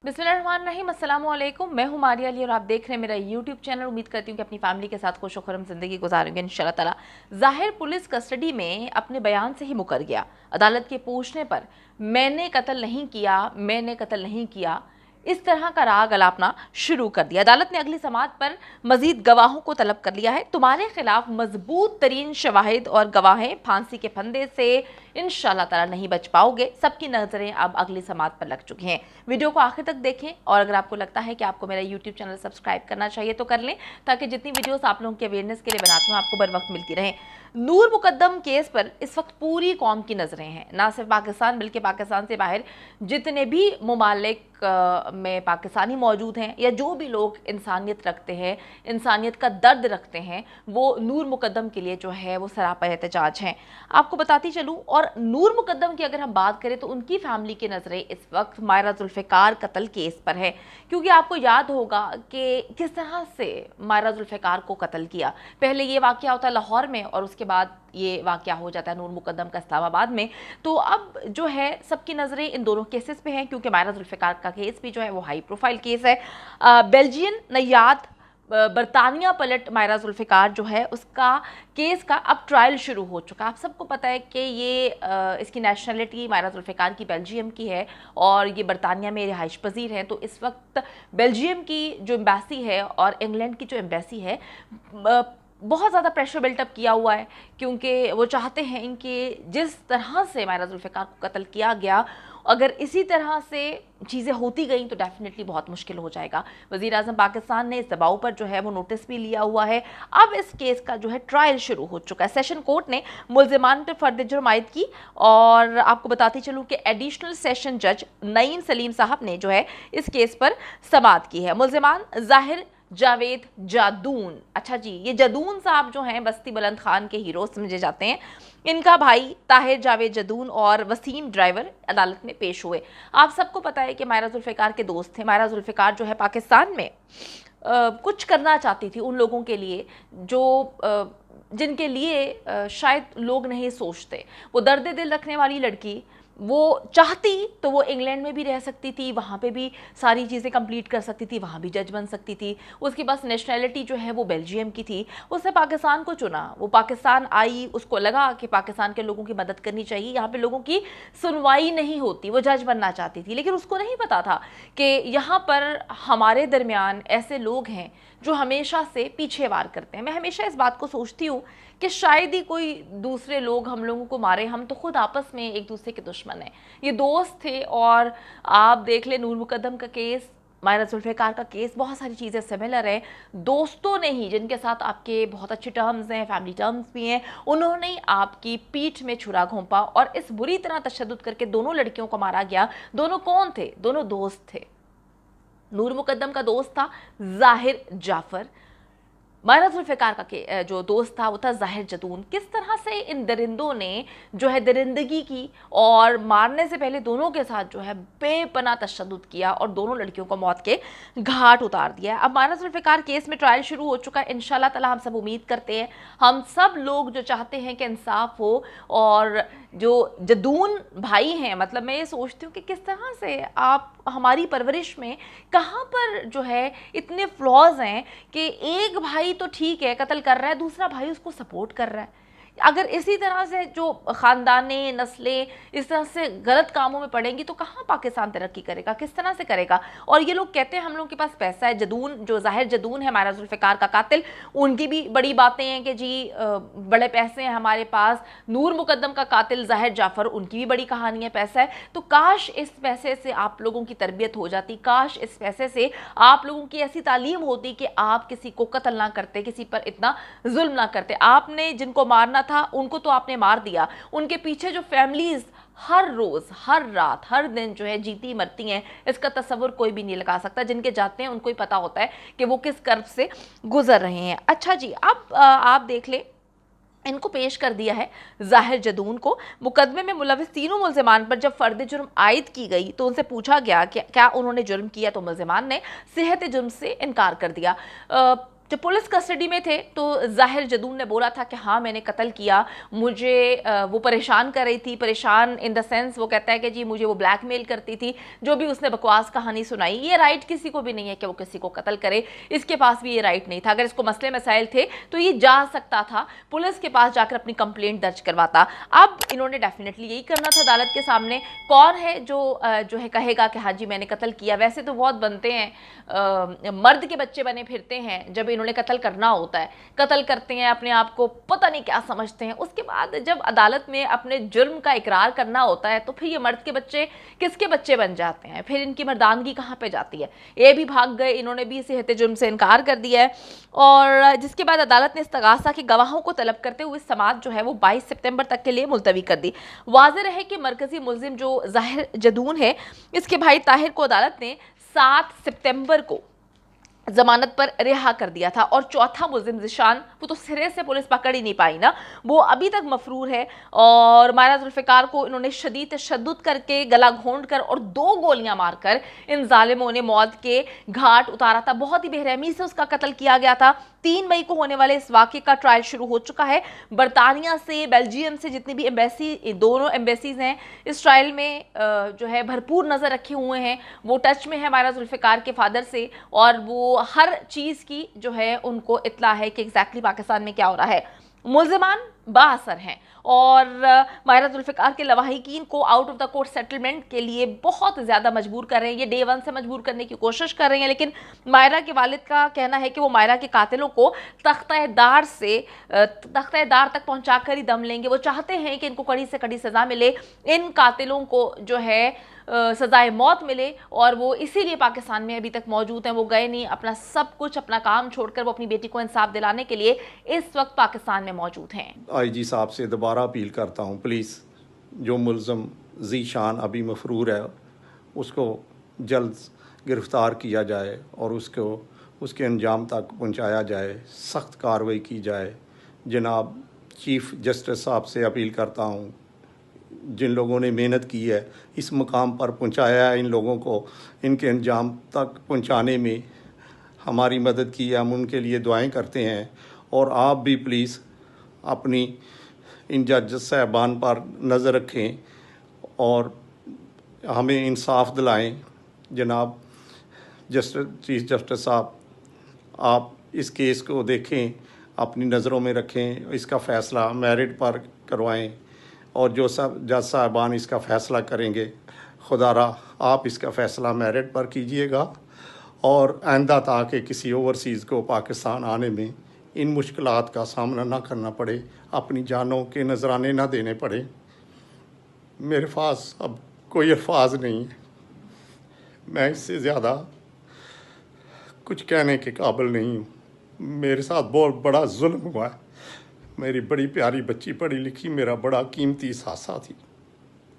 बिस्मिल्लाहिर्रहमानिर्रहीम, अस्सलाम वालेकुम। मैं हूं मारिया अली और आप देख रहे हैं मेरा यूट्यूब चैनल। उम्मीद करती हूं कि अपनी फैमिली के साथ खुश खुरम ज़िंदगी गुजारेंगे इंशाल्लाह ताला। ज़ाहिर पुलिस कस्टडी में अपने बयान से ही मुकर गया। अदालत के पूछने पर मैंने कत्ल नहीं किया, इस तरह का राग अलापना शुरू कर दिया। अदालत ने अगली समाअत पर मजीद गवाहों को तलब कर लिया है। तुम्हारे खिलाफ मजबूत तरीन शवाहिद और गवाहें, फांसी के फंदे से इंशाल्लाह ताला नहीं बच पाओगे। सबकी नज़रें अब अगली समाअत पर लग चुकी हैं। वीडियो को आखिर तक देखें और अगर आपको लगता है कि आपको मेरा यूट्यूब चैनल सब्सक्राइब करना चाहिए तो कर लें, ताकि जितनी वीडियोस आप लोगों के अवेयरनेस के लिए बनाती हूँ आपको बर वक्त मिलती रहें। नूर मुकद्दम केस पर इस वक्त पूरी कौम की नज़रें हैं, ना सिर्फ पाकिस्तान बल्कि पाकिस्तान से बाहर जितने भी ममालिक में पाकिस्तानी मौजूद हैं या जो भी लोग इंसानियत रखते हैं, इंसानियत का दर्द रखते हैं, वो नूर मुकद्दम के लिए जो है वो सरापा एहतजाज हैं। आपको बताती चलूँ, और नूर मुकद्दम की अगर हम बात करें तो उनकी फैमिली की नज़रें इस वक्त मायरा जुल्फ़िकार कत्ल केस पर है, क्योंकि आपको याद होगा कि किस तरह से मायरा जुल्फ़िकार को कत्ल किया। पहले ये वाक़या होता है लाहौर में और उसके बाद ये वाक़या हो जाता है नूर मुकद्दम का इस्लामाबाद में। तो अब जो है सबकी नज़रें इन दोनों केसेस पे हैं, क्योंकि मायरा जुल्फ़िकार का केस भी जो है वो हाई प्रोफाइल केस है। बेल्जियन नयाद बरतानिया पलट मायरा जुल्फ़िकार जो है उसका केस का अब ट्रायल शुरू हो चुका है। आप सबको पता है कि ये इसकी नेशनलिटी मायरा जुल्फ़िकार की बेल्जियम की है और ये बरतानिया में रिहाइश पजीर है। तो इस वक्त बेल्जियम की जो एम्बेसी है और इंग्लैंड की जो एम्बेसी है बहुत ज़्यादा प्रेशर बिल्टअप किया हुआ है, क्योंकि वो चाहते हैं कि जिस तरह से मायरा जुल्फ़िकार को कत्ल किया गया, अगर इसी तरह से चीज़ें होती गई तो डेफिनेटली बहुत मुश्किल हो जाएगा। वज़ीर आज़म पाकिस्तान ने इस दबाव पर जो है वो नोटिस भी लिया हुआ है। अब इस केस का जो है ट्रायल शुरू हो चुका है। सेशन कोर्ट ने मुल्ज़िमान पर फर्द जुर्म आयद की और आपको बताती चलूँ कि एडिशनल सेशन जज नईम सलीम साहब ने जो है इस केस पर समाअत की है। मुल्ज़िमान ज़ाहिर जावेद जादून, अच्छा जी, ये जादून साहब जो हैं बस्ती बुलंद खान के हीरो समझे जाते हैं। इनका भाई ताहिर जावेद जादून और वसीम ड्राइवर अदालत में पेश हुए। आप सबको पता है कि मायरा जुल्फ़िकार के दोस्त थे। मायरा जुल्फ़िकार जो है पाकिस्तान में कुछ करना चाहती थी उन लोगों के लिए जो जिनके लिए शायद लोग नहीं सोचते। वो दर्द दिल रखने वाली लड़की, वो चाहती तो वो इंग्लैंड में भी रह सकती थी, वहाँ पे भी सारी चीज़ें कंप्लीट कर सकती थी, वहाँ भी जज बन सकती थी। उसके पास नेशनैलिटी जो है वो बेल्जियम की थी। उसने पाकिस्तान को चुना, वो पाकिस्तान आई, उसको लगा कि पाकिस्तान के लोगों की मदद करनी चाहिए, यहाँ पे लोगों की सुनवाई नहीं होती, वो जज बनना चाहती थी। लेकिन उसको नहीं पता था कि यहाँ पर हमारे दरमियान ऐसे लोग हैं जो हमेशा से पीछे वार करते हैं। मैं हमेशा इस बात को सोचती हूँ कि शायद ही कोई दूसरे लोग हम लोगों को मारे, हम तो खुद आपस में एक दूसरे के दुश्मन हैं। ये दोस्त थे और आप देख ले नूर मुकद्दम का केस, मायरा जुल्फ़िकार का केस, बहुत सारी चीज़ें सिमिलर हैं। दोस्तों ने ही, जिनके साथ आपके बहुत अच्छे टर्म्स हैं, फैमिली टर्म्स भी हैं, उन्होंने ही आपकी पीठ में छुरा घोंपा और इस बुरी तरह तशद्दुद करके दोनों लड़कियों को मारा गया। दोनों कौन थे? दोनों दोस्त थे। नूर मुकद्दम का दोस्त था ज़ाहिर जाफ़र, मायरा जुल्फ़िकार का जो दोस्त था वो था ज़ाहिर जदून। किस तरह से इन दरिंदों ने जो है दरिंदगी की और मारने से पहले दोनों के साथ जो है बेपनाह तशद्दुद किया और दोनों लड़कियों को मौत के घाट उतार दिया। अब मायरा जुल्फ़िकार केस में ट्रायल शुरू हो चुका है। इंशाल्लाह ताला हम सब उम्मीद करते हैं, हम सब लोग जो चाहते हैं कि इंसाफ हो, और जो जदून भाई हैं, मतलब मैं ये सोचती हूँ कि किस तरह से आप हमारी परवरिश में कहाँ पर जो है इतने फ्लॉज हैं कि एक भाई तो ठीक है कत्ल कर रहा है, दूसरा भाई उसको सपोर्ट कर रहा है। अगर इसी तरह से जो ख़ानदानें, नस्लें इस तरह से गलत कामों में पड़ेंगी तो कहाँ पाकिस्तान तरक्की करेगा, किस तरह से करेगा। और ये लोग कहते हैं हम लोग के पास पैसा है। जदून जो ज़ाहिर जदून है मायरा जुल्फ़िकार का कातिल, उनकी भी बड़ी बातें हैं कि जी बड़े पैसे हैं हमारे पास। नूर मुकद्दम का कातिल ज़ाहिर जाफ़र, उनकी भी बड़ी कहानी है, पैसा है। तो काश इस पैसे से आप लोगों की तरबियत हो जाती, काश इस पैसे से आप लोगों की ऐसी तालीम होती कि आप किसी को कत्ल ना करते, किसी पर इतना जुल्म ना करते। आपने जिनको मारना था उनको तो आपने मार दिया, उनके पीछे जो फैमिलीज हर रोज, हर रात, हर दिन जो है जीती मरती हैं, इसका तस्वुर कोई भी नहीं लगा सकता। जिनके जाते हैं उनको ही पता होता है कि वो किस कर्ब से गुजर रहे हैं। अच्छा जी, अब आप देख ले, इनको पेश कर दिया है ज़ाहिर जदून को। मुकदमे में मुलविस तीनों मुल्ज़िमान पर जब फ़र्द जुर्म आयद की गई तो उनसे पूछा गया कि क्या उन्होंने जुर्म किया, तो मुल्ज़िमान ने सेहत जुर्म से इनकार कर दिया। जब पुलिस कस्टडी में थे तो ज़ाहिर जदून ने बोला था कि हाँ मैंने कत्ल किया, मुझे वो परेशान कर रही थी, परेशान इन द सेंस वो कहता है कि जी मुझे वो ब्लैकमेल करती थी, जो भी उसने बकवास कहानी सुनाई। ये राइट किसी को भी नहीं है कि वो किसी को कत्ल करे, इसके पास भी ये राइट नहीं था। अगर इसको मसले मसाइल थे तो ये जा सकता था, पुलिस के पास जाकर अपनी कंप्लेंट दर्ज करवाता। अब इन्होंने डेफिनेटली यही करना था अदालत के सामने। कौन है जो है कहेगा कि हाँ जी मैंने कत्ल किया? वैसे तो बहुत बनते हैं, मर्द के बच्चे बने फिरते हैं जब इन्होंने कत्ल करना होता है, कत्ल करते हैं, अपने आप को पता नहीं क्या समझते हैं। उसके बाद जब अदालत में अपने जुर्म का इकरार करना होता है तो फिर ये मर्द के बच्चे किसके बच्चे बन जाते हैं? फिर इनकी मर्दानगी कहाँ पे जाती है? ये भी भाग गए, इन्होंने भी सेहत जुर्म से इनकार कर दिया है। और जिसके बाद अदालत ने इस्तगासा की गवाहों को तलब करते हुए समाअत जो है वो 22 सितंबर तक के लिए मुलतवी कर दी। वाज़ेह रहे कि मरकजी मुलजिम जो ज़ाहिर जदून है, इसके भाई ताहिर को अदालत ने 7 सितंबर को जमानत पर रिहा कर दिया था। और चौथा मुलजिम ज़िशान, वो तो सिरे से पुलिस पकड़ ही नहीं पाई ना, वो अभी तक मफरूर है। और मायरा जुल्फ़िकार को इन्होंने शदीद तशद्दुद करके, गला घोंट कर और 2 गोलियां मारकर इन जालिमों ने मौत के घाट उतारा था। बहुत ही बेरहमी से उसका कत्ल किया गया था। 3 मई को होने वाले इस वाक़े का ट्रायल शुरू हो चुका है। बरतानिया से, बेल्जियम से जितनी भी एम्बेसी, दोनों एम्बेसीज़ हैं, इस ट्रायल में जो है भरपूर नज़र रखे हुए हैं। वो टच में है मायरा जुल्फ़िकार के फादर से, और वो हर चीज़ की जो है उनको इत्ला है कि एग्जैक्टली पाकिस्तान में क्या हो रहा है। मुल्ज़िमान बाअसर हैं और मायरा जुल्फ़िकार के लवाहिकीन को out of the court settlement के लिए बहुत ज़्यादा मजबूर कर रहे हैं। ये डे 1 से मजबूर करने की कोशिश कर रहे हैं, लेकिन मायरा के वालिद का कहना है कि वो मायरा के कातिलों को तख्ता-ए-दार तक पहुंचा कर ही दम लेंगे। वो चाहते हैं कि इनको कड़ी से कड़ी सज़ा मिले, इन कातिलों को जो है सज़ाए मौत मिले, और वो इसीलिए पाकिस्तान में अभी तक मौजूद हैं। वो गए नहीं, अपना सब कुछ, अपना काम छोड़कर वो अपनी बेटी को इंसाफ दिलाने के लिए इस वक्त पाकिस्तान में मौजूद हैं। आईजी साहब से दोबारा अपील करता हूँ, प्लीज़ जो मुल्ज़म ज़ीशान अभी मफरूर है उसको जल्द गिरफ़्तार किया जाए और उसको उसके अंजाम तक पहुँचाया जाए, सख्त कार्रवाई की जाए। जनाब चीफ़ जस्टिस साहब से अपील करता हूँ, जिन लोगों ने मेहनत की है, इस मकाम पर पहुंचाया है, इन लोगों को इनके अंजाम तक पहुंचाने में हमारी मदद की है, हम उनके लिए दुआएं करते हैं। और आप भी प्लीज़ अपनी इन जज साहबान पर नज़र रखें और हमें इंसाफ दिलाएं। जनाब चीफ जस्टिस साहब, आप इस केस को देखें, अपनी नज़रों में रखें, इसका फ़ैसला मेरिट पर करवाएं, और जो सब जज साहबान इसका फ़ैसला करेंगे, खुदारा आप इसका फ़ैसला मेरिट पर कीजिएगा, और आइंदा ताकि किसी ओवरसीज़ को पाकिस्तान आने में इन मुश्किलात का सामना ना करना पड़े, अपनी जानों के नजराने ना देने पड़े। मेरे पास अब कोई अल्फाज नहीं है, मैं इससे ज़्यादा कुछ कहने के काबिल नहीं हूँ। मेरे साथ बहुत बड़ा जुल्म हुआ है। मेरी बड़ी प्यारी बच्ची, पढ़ी लिखी, मेरा बड़ा कीमती सासा थी,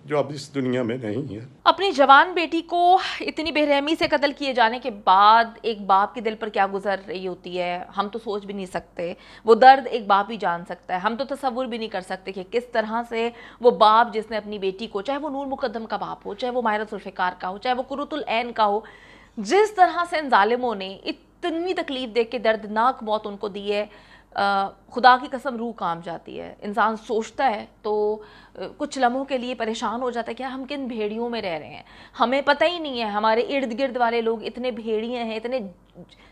जो अब इस दुनिया में नहीं है। अपनी जवान बेटी को इतनी बेरहमी से कत्ल किए जाने के बाद एक बाप के दिल पर क्या गुजर रही होती है, हम तो सोच भी नहीं सकते। वो दर्द एक बाप ही जान सकता है। हम तो तसव्वुर भी नहीं कर सकते कि किस तरह से वो बाप जिसने अपनी बेटी को, चाहे वो नूर मुकद्दम का बाप हो, चाहे वो मायरा जुल्फ़िकार का हो, चाहे वो कुर्रतुल ऐन का हो, जिस तरह से इन जालिमों ने इतनी तकलीफ दे के दर्दनाक मौत उनको दी है, खुदा की कसम रूह काम जाती है। इंसान सोचता है तो कुछ लम्हों के लिए परेशान हो जाता है कि हम किन भेड़ियों में रह रहे हैं, हमें पता ही नहीं है। हमारे इर्द गिर्द वाले लोग इतने भेड़िए हैं, इतने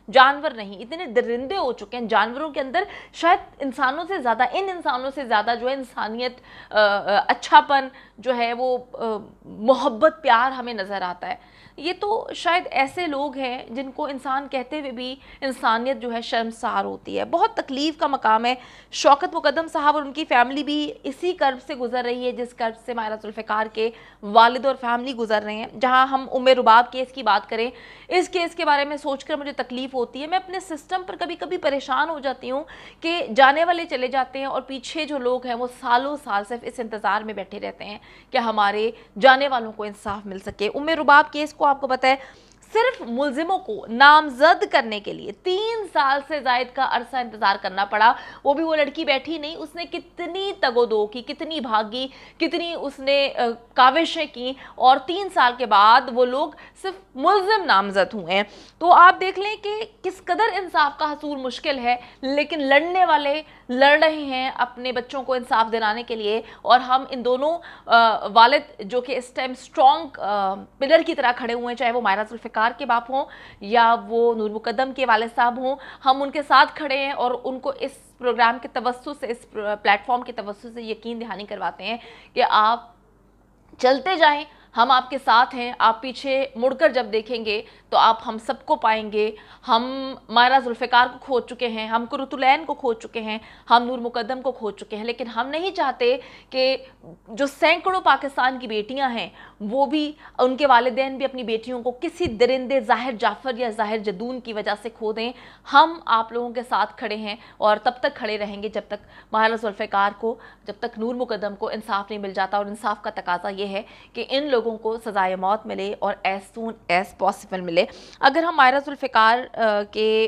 जानवर नहीं, इतने दरिंदे हो चुके हैं। जानवरों के अंदर शायद इंसानों से ज़्यादा, इन इंसानों से ज़्यादा जो है इंसानियत, अच्छापन जो है वो मोहब्बत, प्यार हमें नज़र आता है। ये तो शायद ऐसे लोग हैं जिनको इंसान कहते हुए भी इंसानियत जो है शर्मसार होती है। बहुत तकलीफ़ का मकाम है। शौकत मुकद्दम साहब और उनकी फ़ैमिली भी इसी कर्ब से गुजर रही है जिस कर्ब से मायरा जुल्फ़िकार के वालिद और फैमिली गुजर रहे हैं। जहां हम उम्मे रुबाब केस की बात करें, इस केस के बारे में सोचकर मुझे तकलीफ़ होती है। मैं अपने सिस्टम पर कभी कभी परेशान हो जाती हूँ कि जाने वाले चले जाते हैं और पीछे जो लोग हैं वो सालों साल सिर्फ इस इंतज़ार में बैठे रहते हैं कि हमारे जाने वालों को इंसाफ मिल सके। उम्मे रुबाब केस को आपको पता है صرف ملزموں کو نامزد کرنے کے لیے 3 سال سے زائد کا عرصہ انتظار کرنا پڑا. وہ بھی وہ لڑکی بیٹھی نہیں, اس نے کتنی تگ و دو کی, کتنی بھاگی, کتنی اس نے کاوشیں کی, اور 3 سال کے بعد وہ لوگ صرف ملزم نامزد ہوئے ہیں. تو آپ دیکھ لیں کہ کس قدر انصاف کا حصول مشکل ہے, لیکن لڑنے والے لڑ رہے ہیں اپنے بچوں کو انصاف دلانے کے لیے. اور ہم ان دونوں والد جو کہ اس ٹائم اسٹرانگ پلر کی طرح کھڑے ہوئے ہیں, چاہے وہ ماہرہ ذوالفقار کے باپ ہوں یا وہ نور مقدم کے والد صاحب ہوں, ہم ان کے ساتھ کھڑے ہیں اور ان کو اس پروگرام کے توسط سے, اس پلیٹ فارم کے توسط سے یقین دہانی کرواتے ہیں کہ آپ چلتے جائیں, ہم آپ کے ساتھ ہیں. آپ پیچھے مڑ کر جب دیکھیں گے تو آپ ہم سب کو پائیں گے. ہم ماہرہ ذوالفقار کو کھو چکے ہیں, ہم قرۃ العین کو کھو چکے ہیں, ہم نور مقدم کو کھو چکے ہیں, لیکن ہم نہیں چاہتے کہ جو سینکڑوں پاکستان کی بیٹیاں ہیں وہ بھی, ان کے والدین بھی اپنی بیٹیوں کو کسی درندے ظاہر جعفر یا ظاہر جدون کی وجہ سے کھو دیں. ہم آپ لوگوں کے ساتھ کھڑے ہیں اور تب تک کھڑے رہیں گے جب تک ماہرہ ذوالفقار کو, جب تک نور مقدم کو انصاف نہیں مل جاتا. اور انصاف کا تقاضا یہ ہے کہ ان لوگوں کو سزائے موت ملے اور ایز سون ایز پاسبل ملے. اگر ہم ماہرہ ذوالفقار کے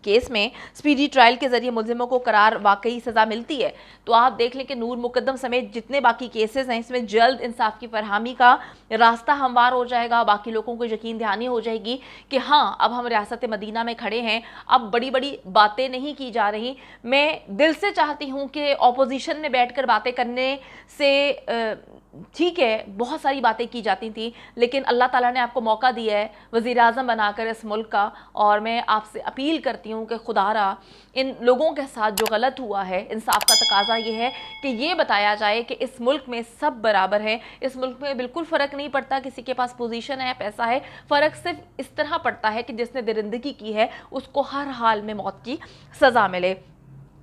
کیس میں سپیڈی ٹرائل کے ذریعے ملزموں کو قرار واقعی سزا ملتی ہے, تو آپ دیکھ لیں کہ نور مقدم سمیت جتنے باقی کیسز ہیں اس میں جلد انصاف کی فراہمی کا راستہ ہموار ہو جائے گا. باقی لوگوں کو یقین دہانی ہو جائے گی کہ ہاں اب ہم ریاست مدینہ میں کھڑے ہیں, اب بڑی بڑی باتیں نہیں کی جا رہی. میں دل سے چاہتی ہوں کہ اپوزیشن میں بیٹھ کر باتیں کرنے سے ٹھیک ہے, بہت ساری باتیں کی جاتی تھیں, لیکن اللہ تعالیٰ نے آپ کو موقع دیا ہے وزیر اعظم بنا کر اس ملک کا, اور میں آپ سے اپیل کرتی ہوں کہ خدا را ان لوگوں کے ساتھ جو غلط ہوا ہے, انصاف کا تقاضا یہ ہے کہ یہ بتایا جائے کہ اس ملک میں سب برابر ہیں. اس ملک میں بالکل فرق نہیں پڑتا کسی کے پاس پوزیشن ہے, پیسہ ہے. فرق صرف اس طرح پڑتا ہے کہ جس نے درندگی کی ہے اس کو ہر حال میں موت کی سزا ملے.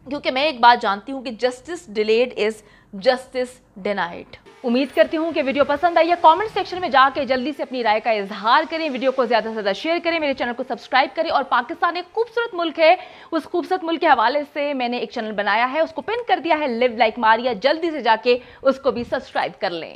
کیونکہ میں ایک بات جانتی ہوں کہ justice delayed is justice denied. امید کرتی ہوں کہ ویڈیو پسند آئی ہے. کامنٹ سیکشن میں جا کے جلدی سے اپنی رائے کا اظہار کریں, ویڈیو کو زیادہ سے زیادہ شیئر کریں, میرے چینل کو سبسکرائب کریں. اور پاکستان ایک خوبصورت ملک ہے, اس خوبصورت ملک کے حوالے سے میں نے ایک چینل بنایا ہے, اس کو پن کر دیا ہے لیو لائک ماریا, جلدی سے جا کے اس کو بھی سبسکرائب کر لیں.